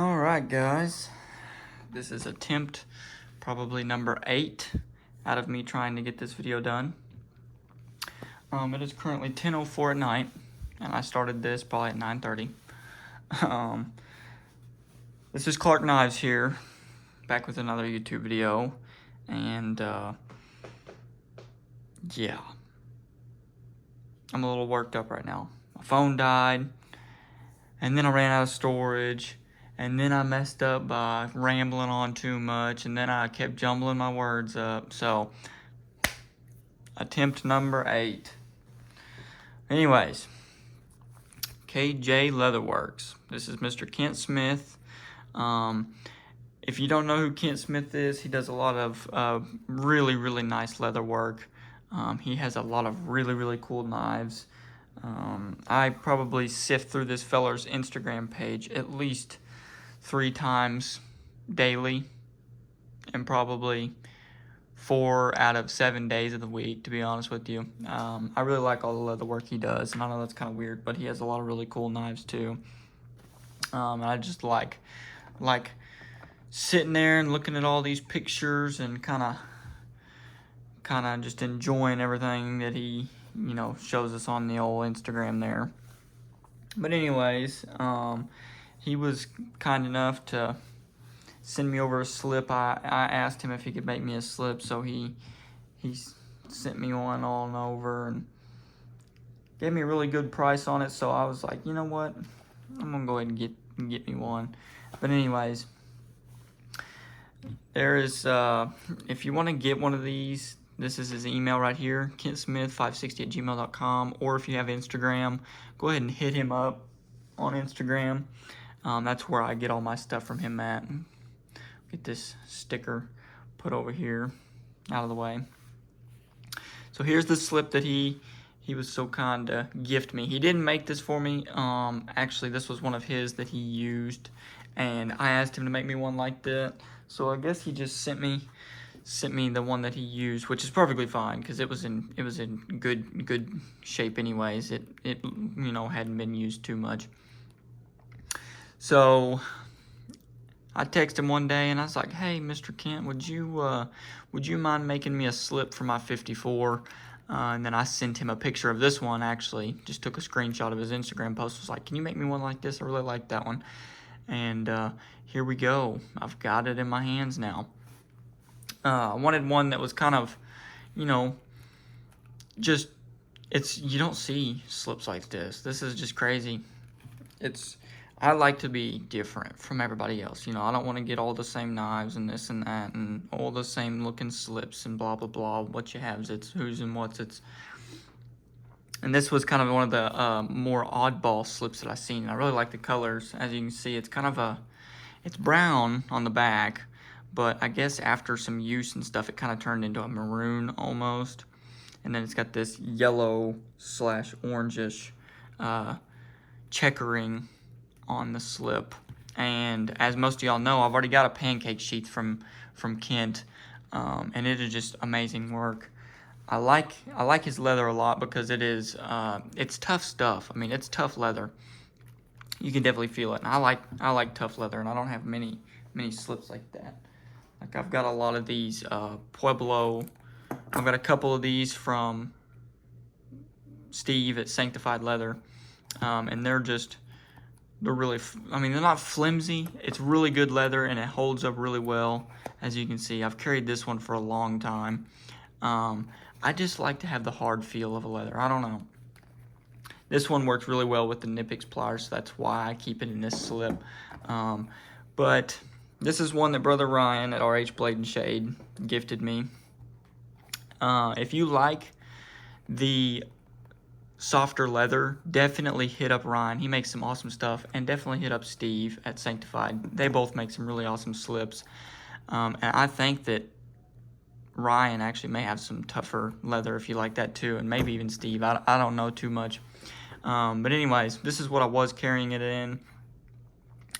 Alright guys, this is attempt probably number 8 out of me trying to get this video done. It is currently 10:04 at night, and I started this probably at 9:30. This is Clark Knives here, back with another YouTube video, and yeah, I'm a little worked up right now. My phone died, and then I ran out of storage, and then I messed up by rambling on too much, and then I kept jumbling my words up. So, attempt number 8. Anyways, KJ Leatherworks. This is Mr. Kent Smith. If you don't know who Kent Smith is, he does a lot of really, really nice leather work. He has a lot of really, really cool knives. I probably sift through this feller's Instagram page at least 3 times daily, and probably 4 out of 7 days of the week, to be honest with you. I really like all the leather work he does, and I know that's kind of weird, but he has a lot of really cool knives too. I just like sitting there and looking at all these pictures and kind of just enjoying everything that he shows us on the old Instagram there. But anyways, he was kind enough to send me over a slip. I asked him if he could make me a slip, so he sent me one on over and gave me a really good price on it. So I was like, you know what, I'm gonna go ahead and get me one. But anyways, there is if you want to get one of these, this is his email right here, kentsmith560@gmail.com, or if you have Instagram, go ahead and hit him up on Instagram. That's where I get all my stuff from him at. Get this sticker put over here out of the way. So here's the slip that he was so kind to gift me. He didn't make this for me. Actually, this was one of his that he used, and I asked him to make me one like that. So I guess he just sent me the one that he used, which is perfectly fine because it was in good shape anyways. It hadn't been used too much. So I texted him one day and I was like, "Hey, Mr. Kent, would you mind making me a slip for my 54?" And then I sent him a picture of this one. Actually, just took a screenshot of his Instagram post. Was like, "Can you make me one like this? I really like that one." And here we go. I've got it in my hands now. I wanted one that was kind of, just you don't see slips like this. This is just crazy. I like to be different from everybody else. I don't want to get all the same knives and this and that and all the same looking slips and blah, blah, blah. What you have is it's who's and what's it's. And this was kind of one of the more oddball slips that I've seen. I really like the colors. As you can see, it's kind of it's brown on the back, but I guess after some use and stuff, it kind of turned into a maroon almost. And then it's got this yellow / orangish checkering on the slip. And as most of y'all know, I've already got a pancake sheath from Kent, and it is just amazing work. I like his leather a lot because it's tough stuff. I mean, it's tough leather. You can definitely feel it. And I like tough leather, and I don't have many slips like that. Like I've got a lot of these Pueblo. I've got a couple of these from Steve at Sanctified Leather, and they're really, they're not flimsy. It's really good leather, and it holds up really well. As you can see, I've carried this one for a long time. I just like to have the hard feel of a leather. I don't know. This one works really well with the Knipex pliers, so that's why I keep it in this slip. But this is one that Brother Ryan at RH Blade and Shade gifted me. If you like the softer leather, definitely hit up Ryan. He makes some awesome stuff. And definitely hit up Steve at Sanctified. They both make some really awesome slips. And I think that Ryan actually may have some tougher leather if you like that too, and maybe even Steve. I don't know too much. But anyways, this is what I was carrying it in.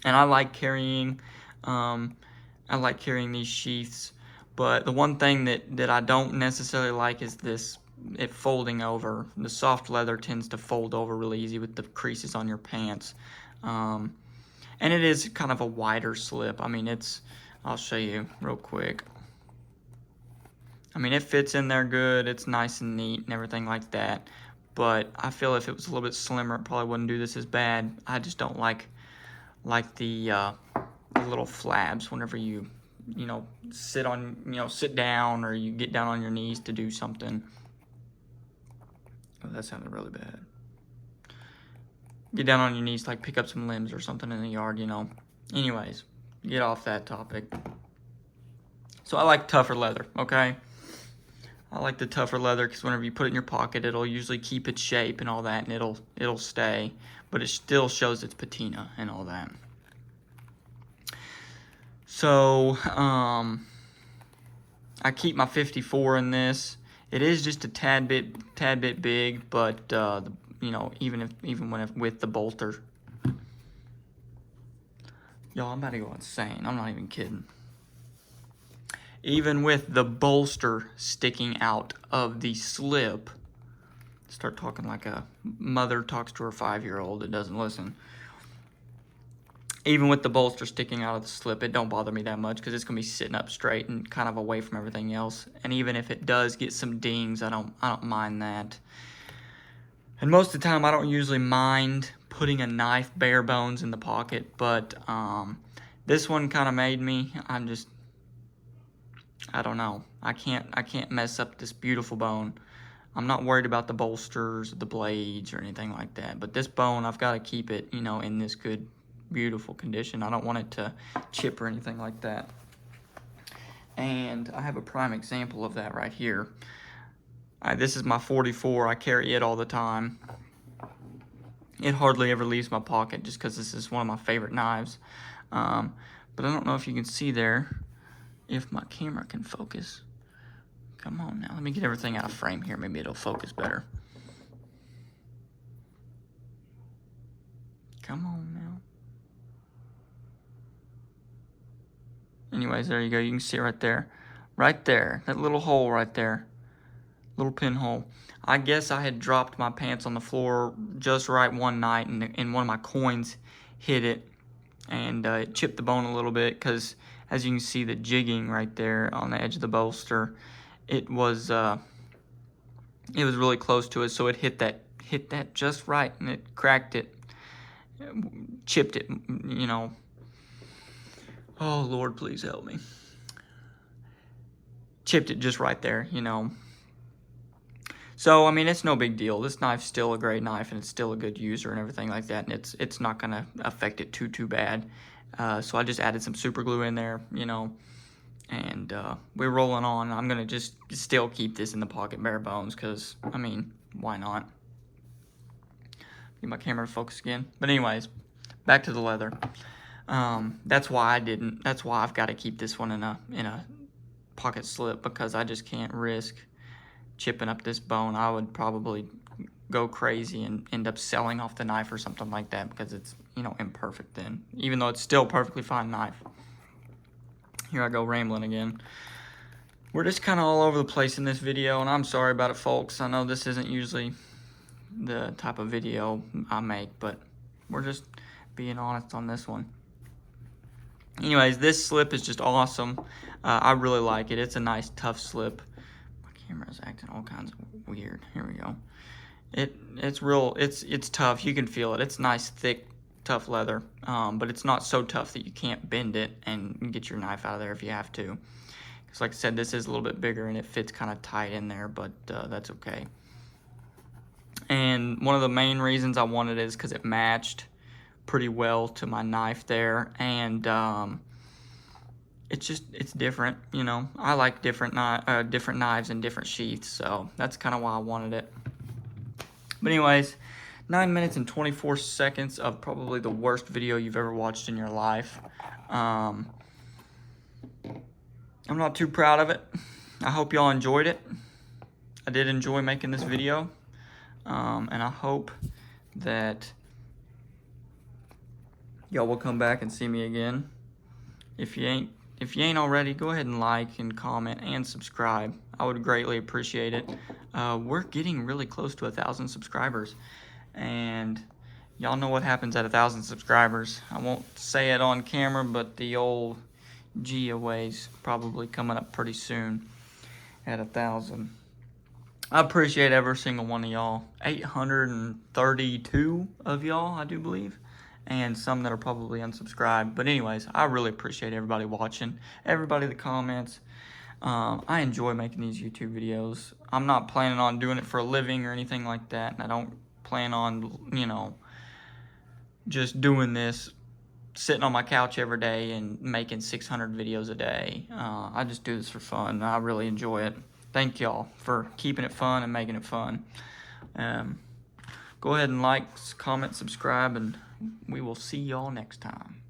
And I like carrying these sheaths. But the one thing that I don't necessarily like is it folding over. The soft leather tends to fold over really easy with the creases on your pants. And it is kind of a wider slip. I mean, I'll show you real quick. I mean, it fits in there good. It's nice and neat and everything like that. But I feel if it was a little bit slimmer, it probably wouldn't do this as bad. I just don't like the little flabs whenever you sit down or you get down on your knees to do something. Oh, that sounded really bad. Get down on your knees, like pick up some limbs or something in the yard, Anyways, get off that topic. So I like tougher leather, okay? I like the tougher leather because whenever you put it in your pocket, it'll usually keep its shape and all that, and it'll stay, but it still shows its patina and all that. So, I keep my 54 in this. It is just a tad bit big, but even with the bolter, y'all, I'm about to go insane. I'm not even kidding. Even with the bolster sticking out of the slip, start talking like a mother talks to her 5-year-old that doesn't listen. Even with the bolster sticking out of the slip, it don't bother me that much because it's gonna be sitting up straight and kind of away from everything else. And even if it does get some dings, I don't mind that. And most of the time, I don't usually mind putting a knife bare bones in the pocket, but this one kind of made me. I don't know. I can't mess up this beautiful bone. I'm not worried about the bolsters, the blades, or anything like that. But this bone, I've got to keep it, in this good, beautiful condition. I don't want it to chip or anything like that. And I have a prime example of that right here. This is my 44. I carry it all the time. It hardly ever leaves my pocket just because this is one of my favorite knives. But I don't know if you can see there, if my camera can focus. Come on now, let me get everything out of frame here. Maybe it'll focus better. Come on now. Anyways, there you go. You can see it right there. Right there. That little hole right there. Little pinhole. I guess I had dropped my pants on the floor just right one night, and one of my coins hit it, and it chipped the bone a little bit because, as you can see, the jigging right there on the edge of the bolster, it was really close to it, so it hit that just right, and it cracked it, chipped it, Oh, Lord, please help me. Chipped it just right there, So, I mean, it's no big deal. This knife's still a great knife, and it's still a good user and everything like that, and it's not going to affect it too bad. So I just added some super glue in there, and we're rolling on. I'm going to just still keep this in the pocket bare bones because, I mean, why not? Get my camera to focus again. But anyways, back to the leather. That's why I've got to keep this one in a pocket slip because I just can't risk chipping up this bone. I would probably go crazy and end up selling off the knife or something like that because it's, imperfect then, even though it's still a perfectly fine knife. Here I go rambling again. We're just kind of all over the place in this video, and I'm sorry about it, folks. I know this isn't usually the type of video I make, but we're just being honest on this one. Anyways, this slip is just awesome. I really like it. It's a nice, tough slip. My camera's acting all kinds of weird. Here we go. It's tough. You can feel it. It's nice, thick, tough leather, but it's not so tough that you can't bend it and get your knife out of there if you have to. Because like I said, this is a little bit bigger and it fits kind of tight in there, but that's okay. And one of the main reasons I wanted it is because it matched pretty well to my knife there, and it's different, I like different knives and different sheaths, so that's kind of why I wanted it. But anyways, 9 minutes and 24 seconds of probably the worst video you've ever watched in your life. I'm not too proud of it. I hope y'all enjoyed it. I did enjoy making this video, and I hope that y'all will come back and see me again. If you ain't already, go ahead and like and comment and subscribe. I would greatly appreciate it. We're getting really close to 1,000 subscribers, and y'all know what happens at 1,000 subscribers. I won't say it on camera, but the old giveaway's probably coming up pretty soon at 1,000. I appreciate every single one of y'all. 832 of y'all, I do believe. And some that are probably unsubscribed. But anyways, I really appreciate everybody watching. Everybody that comments. I enjoy making these YouTube videos. I'm not planning on doing it for a living or anything like that. And I don't plan on, you know, just doing this, sitting on my couch every day and making 600 videos a day. I just do this for fun. I really enjoy it. Thank y'all for keeping it fun and making it fun. Go ahead and like, comment, subscribe, and we will see y'all next time.